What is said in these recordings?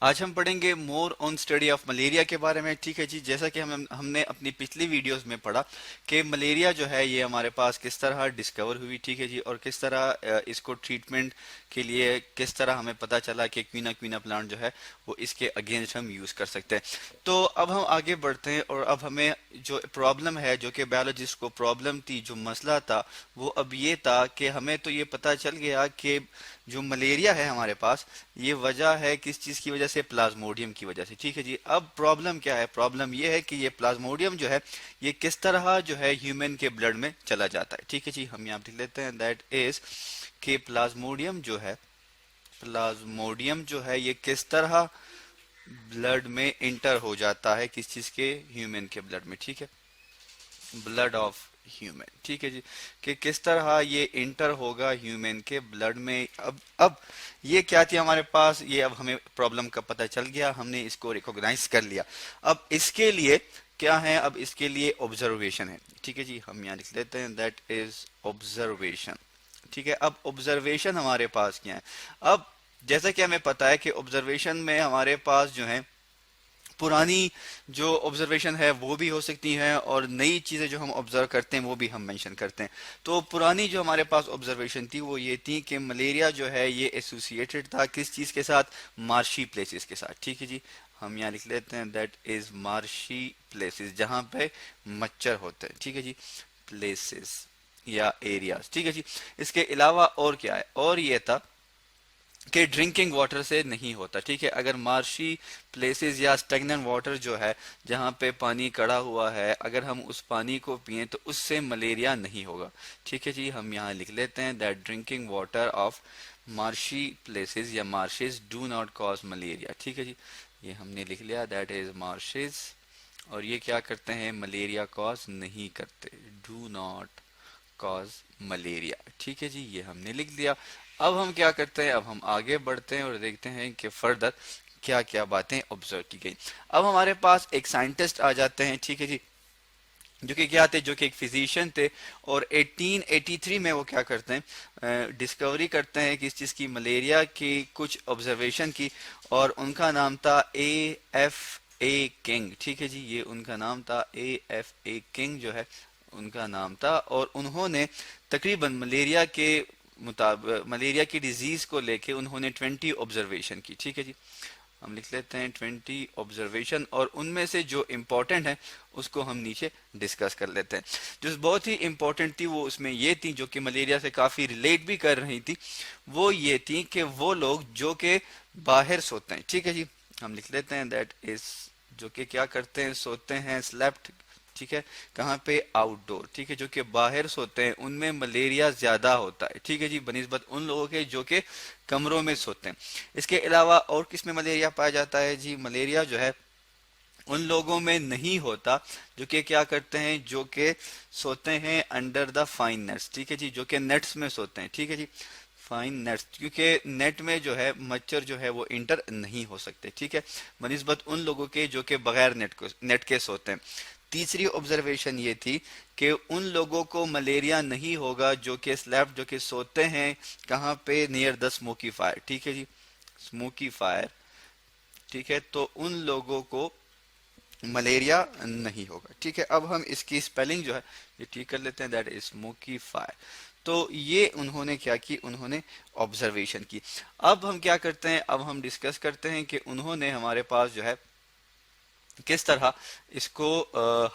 आज हम पढ़ेंगे मोर ऑन स्टडी ऑफ मलेरिया के बारे में। ठीक है जी, जैसा कि हमने अपनी पिछली वीडियोस में पढ़ा कि मलेरिया जो है ये हमारे पास किस तरह डिस्कवर हुई। ठीक है जी, और किस तरह इसको ट्रीटमेंट के लिए किस तरह हमें पता चला कि क्वीना क्वीना प्लांट जो है वो इसके अगेंस्ट हम यूज कर सकते हैं। तो अब हम आगे बढ़ते हैं और अब हमें जो प्रॉब्लम है, जो कि बायोलॉजिस्ट को प्रॉब्लम थी, जो मसला था, वो अब ये था कि हमें तो ये पता चल गया कि जो मलेरिया है हमारे पास, ये वजह है किस चीज की वजह से, प्लाज्मोडियम की वजह से। ठीक है जी, अब प्रॉब्लम क्या है? प्रॉब्लम ये है कि ये प्लाज्मोडियम जो है ये किस तरह जो है ह्यूमन के ब्लड में चला जाता है। ठीक है जी, हम यहाँ लिख लेते हैं दैट इज कि प्लाज्मोडियम जो है ये किस तरह ब्लड में इंटर हो जाता है, किस चीज के? ह्यूमन के ब्लड में। ठीक है, ब्लड ऑफ ह्यूमन। ठीक है जी, कि किस तरह ये इंटर होगा ह्यूमन के ब्लड में। अब ये क्या थी हमारे पास, ये अब हमें प्रॉब्लम का पता चल गया, हमने इसको रिकॉग्नाइज कर लिया। अब इसके लिए क्या है? अब इसके लिए ऑब्जर्वेशन है। ठीक है जी, हम यहाँ लिख लेते हैं दैट इज ऑब्जर्वेशन। ठीक है, अब ऑब्जर्वेशन हमारे पास क्या है? अब जैसा कि हमें पता है कि ऑब्जर्वेशन में हमारे पास जो है पुरानी जो ऑब्जर्वेशन है वो भी हो सकती हैं और नई चीज़ें जो हम ऑब्जर्व करते हैं वो भी हम मेंशन करते हैं। तो पुरानी जो हमारे पास ऑब्जर्वेशन थी वो ये थी कि मलेरिया जो है ये एसोसिएटेड था किस चीज़ के साथ? मार्शी प्लेसेस के साथ। ठीक है जी, हम यहाँ लिख लेते हैं दैट इज मार्शी प्लेसेस, जहाँ पे मच्छर होते हैं। ठीक है जी, प्लेसेस या एरियाज। ठीक है जी, इसके अलावा और क्या है? और ये था कि ड्रिंकिंग वाटर से नहीं होता। ठीक है, अगर मार्शी प्लेसेस या स्टेगनेंट वाटर जो है जहाँ पे पानी कड़ा हुआ है, अगर हम उस पानी को पिए तो उससे मलेरिया नहीं होगा। ठीक है जी, हम यहाँ लिख लेते हैं that drinking water of marshy places या marshes do not cause malaria. ठीक है जी, ये हमने लिख लिया दैट इज मार्शेस, और ये क्या करते हैं? मलेरिया कॉज नहीं करते, डू नॉट कॉज मलेरिया। ठीक है जी, ये हमने लिख दिया। अब हम क्या करते हैं? अब हम आगे बढ़ते हैं और देखते हैं कि फर्दर क्या क्या बातें ऑब्जर्व की गई। अब हमारे पास एक साइंटिस्ट आ जाते हैं। ठीक है जी, जो कि क्या थे? जो कि एक फिजिशियन थे, और 1883 में वो क्या करते हैं? डिस्कवरी करते हैं किस चीज़ की? मलेरिया की कुछ ऑब्जर्वेशन की, और उनका नाम था A. F. A. किंग। ठीक है जी, ये उनका नाम था A. F. A. किंग जो है उनका नाम था, और उन्होंने तकरीबन मलेरिया की डिजीज को लेके उन्होंने 20 ऑब्जर्वेशन की। ठीक है जी, हम लिख लेते हैं 20 ऑब्जर्वेशन, और उनमें से जो इम्पोर्टेंट है उसको हम नीचे डिस्कस कर लेते हैं। जो बहुत ही इम्पोर्टेंट थी वो उसमें ये थी, जो कि मलेरिया से काफ़ी रिलेट भी कर रही थी, वो ये थी कि वो लोग जो कि बाहर सोते हैं। ठीक है जी, हम लिख लेते हैं दैट इज, जो कि क्या करते हैं? सोते हैं, स्लेप्ट। ठीक है, कहाँ पे? आउटडोर। ठीक है, जो कि बाहर सोते हैं उनमें मलेरिया ज्यादा होता है। ठीक है जी, बनिस्बत उन लोगों के जो कि कमरों में सोते हैं। इसके अलावा और किस में मलेरिया पाया जाता है जी? मलेरिया जो है उन लोगों में नहीं होता जो कि क्या करते हैं? जो कि सोते हैं अंडर द फाइन नेट्स। ठीक है जी, जो कि नेट्स में सोते हैं। ठीक है जी, फाइन नेट्स, क्योंकि नेट में जो है मच्छर जो है वो इंटर नहीं हो सकते। ठीक है, बनिस्बत उन लोगों के जो कि बगैर नेट के सोते हैं। तीसरी ऑब्जर्वेशन ये थी कि उन लोगों को मलेरिया नहीं होगा जो कि स्लैब, जो कि सोते हैं कहाँ पे? Near the smoky fire. ठीक है जी, स्मोकी फायर। ठीक है, तो उन लोगों को मलेरिया नहीं होगा। ठीक है, अब हम इसकी स्पेलिंग जो है ये ठीक कर लेते हैं दैट इज स्मोकी फायर। तो ये उन्होंने क्या की? उन्होंने ऑब्जर्वेशन की। अब हम क्या करते हैं? अब हम डिस्कस करते हैं कि उन्होंने हमारे पास जो है किस तरह इसको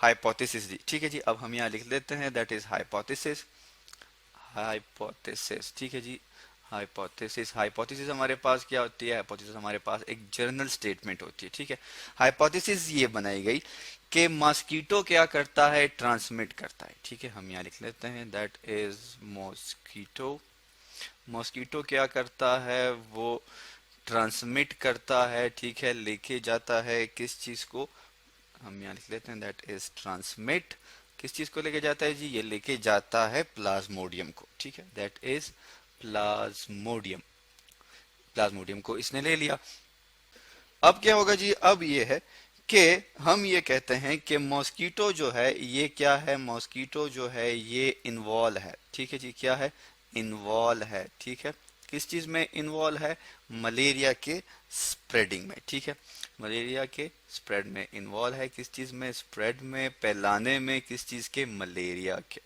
हाइपोथेसिस दी। ठीक है जी, अब हम यहाँ लिख लेते हैं दैट इज हाइपोथेसिस। हाइपोथेसिस, ठीक है जी, हाइपोथेसिस। हाइपोथेसिस हमारे पास क्या होती है? हाइपोथेसिस हमारे पास एक जर्नल स्टेटमेंट होती है। ठीक है, हाइपोथेसिस ये बनाई गई कि मॉस्किटो क्या करता है? ट्रांसमिट करता है। ठीक है, हम यहाँ लिख लेते हैं दैट इज मॉस्किटो। मॉस्किटो क्या करता है? वो ट्रांसमिट करता है। ठीक है, लेके जाता है किस चीज को? हम यहाँ लिख लेते हैं दैट इज ट्रांसमिट। किस चीज को लेके जाता है जी? ये लेके जाता है प्लाज्मोडियम को। ठीक है, दैट इज प्लाज्मोडियम। प्लाज्मोडियम को इसने ले लिया। अब क्या होगा जी? अब ये है कि हम ये कहते हैं कि मॉस्किटो जो है ये क्या है? मॉस्किटो जो है ये इन्वॉल्व है। ठीक है जी, क्या है? इन्वॉल्व है। ठीक है, किस चीज में इन्वॉल्व है? मलेरिया के स्प्रेडिंग में, ठीक है, मलेरिया के स्प्रेड में इन्वॉल्व है। किस चीज में? स्प्रेड में, फैलाने में, किस चीज के? मलेरिया के।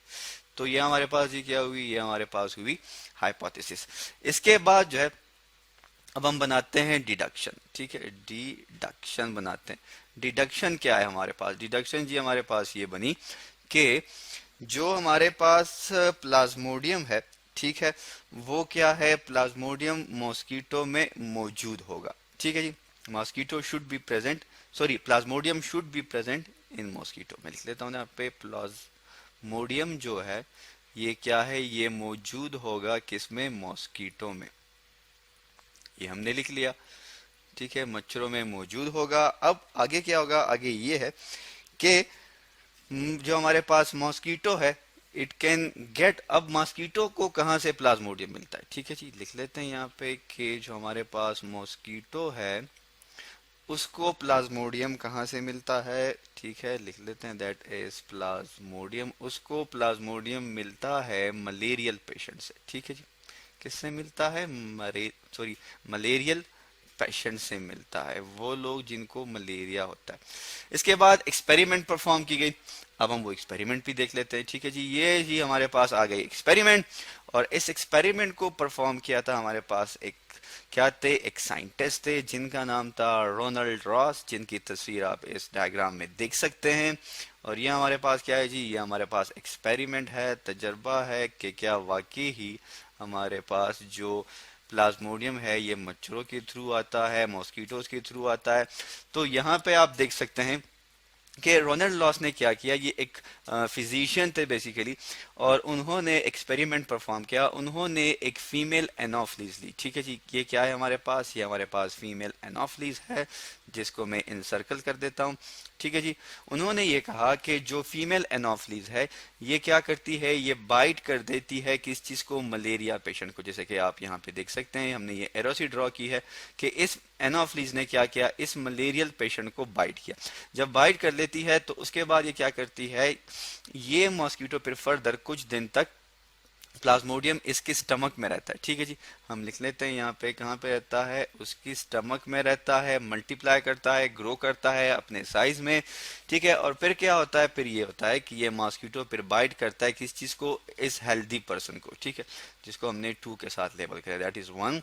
तो ये हमारे पास ये क्या हुई? ये हमारे पास हुई हाइपोथेसिस। इसके बाद जो है अब हम बनाते हैं डिडक्शन, ठीक है, डिडक्शन बनाते हैं। डिडक्शन क्या है हमारे पास? डिडक्शन जी हमारे पास ये बनी कि जो हमारे पास प्लाज्मोडियम है, ठीक है, वो क्या है? प्लाज्मोडियम मॉस्किटो में मौजूद होगा, ठीक है जी। Mosquito should be present, sorry, plasmodium should be present in mosquito. मैं लिख लेता हूँ यहाँ पे, प्लाज्मोडियम जो है ये क्या है? ये मौजूद होगा किसमें? मॉस्किटो में। ये हमने लिख लिया, ठीक है, मच्छरों में मौजूद होगा। अब आगे क्या होगा? आगे ये है कि जो हमारे पास मॉस्किटो है, इट कैन गेट, अब मॉस्किटो को कहाँ से प्लाज्मोडियम मिलता है? ठीक है जी, लिख लेते हैं यहाँ पे कि जो हमारे पास मॉस्किटो है उसको प्लाज्मोडियम कहाँ से मिलता है? ठीक है, लिख लेते हैं दैट इज प्लाज्मोडियम, उसको प्लाज्मोडियम मिलता है मलेरियल पेशेंट से, ठीक है जी। किससे मिलता है? सॉरी, मलेरियल पेशेंट से मिलता है, वो लोग जिनको मलेरिया होता है। इसके बाद एक्सपेरिमेंट परफॉर्म की गई। अब हम वो एक्सपेरिमेंट भी देख लेते हैं, ठीक है जी। ये ही हमारे पास आ गई एक्सपेरिमेंट, और इस एक्सपेरिमेंट को परफॉर्म किया था हमारे पास एक क्या थे? एक साइंटिस्ट थे जिनका नाम था रोनाल्ड रॉस, जिनकी तस्वीर आप इस डायग्राम में देख सकते हैं। और ये हमारे पास क्या है जी? ये हमारे पास एक्सपेरिमेंट है, तजर्बा है कि क्या वाकई ही हमारे पास जो प्लाज्मोडियम है ये मच्छरों के थ्रू आता है, मॉस्किटोज के थ्रू आता है। तो यहाँ पे आप देख सकते हैं कि रोनाल्ड लॉस ने क्या किया। ये एक फिजिशियन थे बेसिकली, और उन्होंने एक्सपेरिमेंट परफॉर्म किया। उन्होंने एक फीमेल एनोफ्लीज ली, ठीक है जी। ये क्या है हमारे पास? ये हमारे पास फीमेल एनोफ्लीज है, जिसको मैं इनसर्कल कर देता हूँ, ठीक है जी। उन्होंने ये कहा कि जो फीमेल एनोफ्लीज है ये क्या करती है? ये बाइट कर देती है किस चीज को? मलेरिया पेशेंट को। जैसे कि आप यहाँ पे देख सकते हैं, हमने ये एरोसी ड्रॉ की है कि इस एनोफ्लीज ने क्या किया? इस मलेरियल पेशेंट को बाइट किया। जब बाइट कर लेती है तो उसके बाद ये क्या करती है? ये मॉस्किटो फिर फर्दर कुछ दिन तक प्लाज्मोडियम इसके स्टमक में रहता है, ठीक है जी। हम लिख लेते हैं यहाँ पे, कहाँ पे रहता है? उसकी स्टमक में रहता है, मल्टीप्लाई करता है, ग्रो करता है अपने साइज में, ठीक है। और फिर क्या होता है? फिर ये होता है कि ये मॉस्किटो फिर बाइट करता है किस चीज को? इस हेल्दी पर्सन को, ठीक है, जिसको हमने 2 के साथ लेबल किया, दैट इज 1,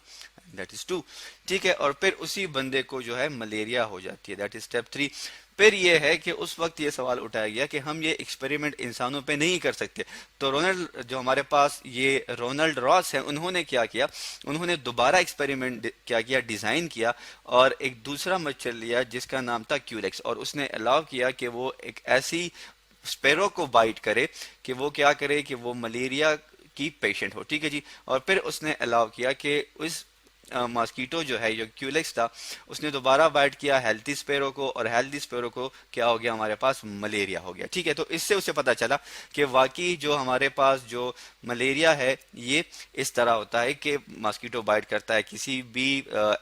दैट इज 2, ठीक है। और फिर उसी बंदे को जो है मलेरिया हो जाती है, दैट इज स्टेप 3। फिर ये है कि उस वक्त ये सवाल उठाया गया कि हम ये एक्सपेरिमेंट इंसानों पे नहीं कर सकते। तो रोनाल्ड, जो हमारे पास ये रोनाल्ड रॉस है, उन्होंने क्या किया? उन्होंने दोबारा एक्सपेरिमेंट क्या किया? डिजाइन किया, और एक दूसरा मच्छर लिया जिसका नाम था क्यूलेक्स, और उसने अलाउ किया कि वो एक ऐसी स्पेरो को बाइट करे कि वो क्या करे? कि वो मलेरिया की पेशेंट हो, ठीक है जी। और फिर उसने अलाउ किया कि उस मॉस्किटो जो है, जो क्यूलेक्स था, उसने दोबारा बाइट किया हेल्थी स्पेरो को, और हेल्थी स्पेरो को क्या हो गया? हमारे पास मलेरिया हो गया, ठीक है। तो इससे उसे पता चला कि वाकई जो हमारे पास जो मलेरिया है ये इस तरह होता है कि मॉस्किटो बाइट करता है किसी भी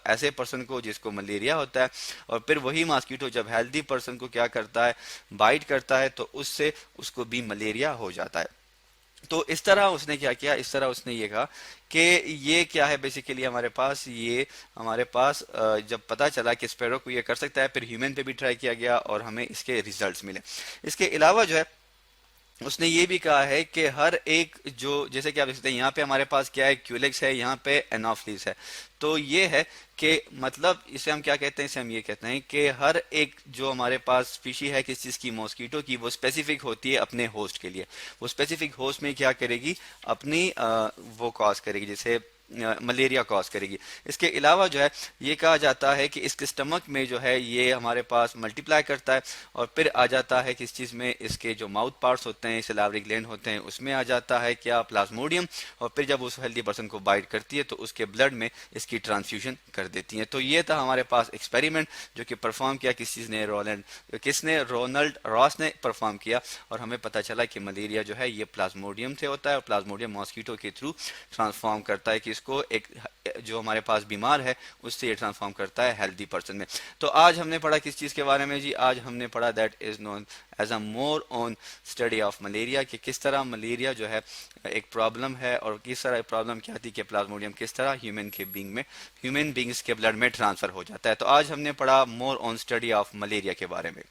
ऐसे पर्सन को जिसको मलेरिया होता है, और फिर वही मॉस्किटो जब हेल्थी पर्सन को क्या करता है? बाइट करता है, तो उससे उसको भी मलेरिया हो जाता है। तो इस तरह उसने क्या किया? इस तरह उसने ये कहा कि ये क्या है बेसिकली हमारे पास? ये हमारे पास जब पता चला कि स्पेरो को ये कर सकता है, फिर ह्यूमन पे भी ट्राई किया गया और हमें इसके रिजल्ट्स मिले। इसके अलावा जो है उसने ये भी कहा है कि हर एक जो, जैसे कि आप देख सकते हैं यहाँ पे हमारे पास क्या है? क्यूलेक्स है, यहाँ पे एनोफ्लीस है। तो ये है कि मतलब इसे हम क्या कहते हैं? इसे हम ये कहते हैं कि हर एक जो हमारे पास स्पीशी है किस चीज की? मॉस्किटो की, वो स्पेसिफिक होती है अपने होस्ट के लिए। वो स्पेसिफिक होस्ट में क्या करेगी? अपनी वो कॉज करेगी, जैसे मलेरिया कॉज करेगी। इसके अलावा जो है ये कहा जाता है कि इसके स्टमक में जो है ये हमारे पास मल्टीप्लाई करता है, और फिर आ जाता है किस चीज़ में? इसके जो माउथ पार्ट्स होते हैं, सिलावरी ग्लैंड होते हैं, उसमें आ जाता है क्या? प्लाज्मोडियम। और फिर जब उस हेल्दी पर्सन को बाइट करती है तो उसके ब्लड में इसकी ट्रांसफ्यूजन कर देती है। तो ये था हमारे पास एक्सपेरिमेंट जो कि परफॉर्म किया किस चीज़ ने? किसने? रोनाल्ड रॉस ने परफॉर्म किया, और हमें पता चला कि मलेरिया जो है ये प्लाज्मोडियम से होता है, और प्लाज्मोडियम मॉस्किटो के थ्रू ट्रांसफॉर्म करता है कि इसको एक जो हमारे पास बीमार है उससे ये ट्रांसफॉर्म करता है हेल्दी पर्सन में। तो आज हमने पढ़ा किस चीज़ के बारे में जी? आज हमने पढ़ा that is known as a more on study of malaria, कि किस तरह मलेरिया जो है एक प्रॉब्लम है और किस तरह प्रॉब्लम क्या आती है कि प्लाज्मोडियम किस तरह ह्यूमन बींग्स के ब्लड में ट्रांसफर हो जाता है। तो आज हमने पढ़ा मोर ऑन स्टडी ऑफ मलेरिया के बारे में।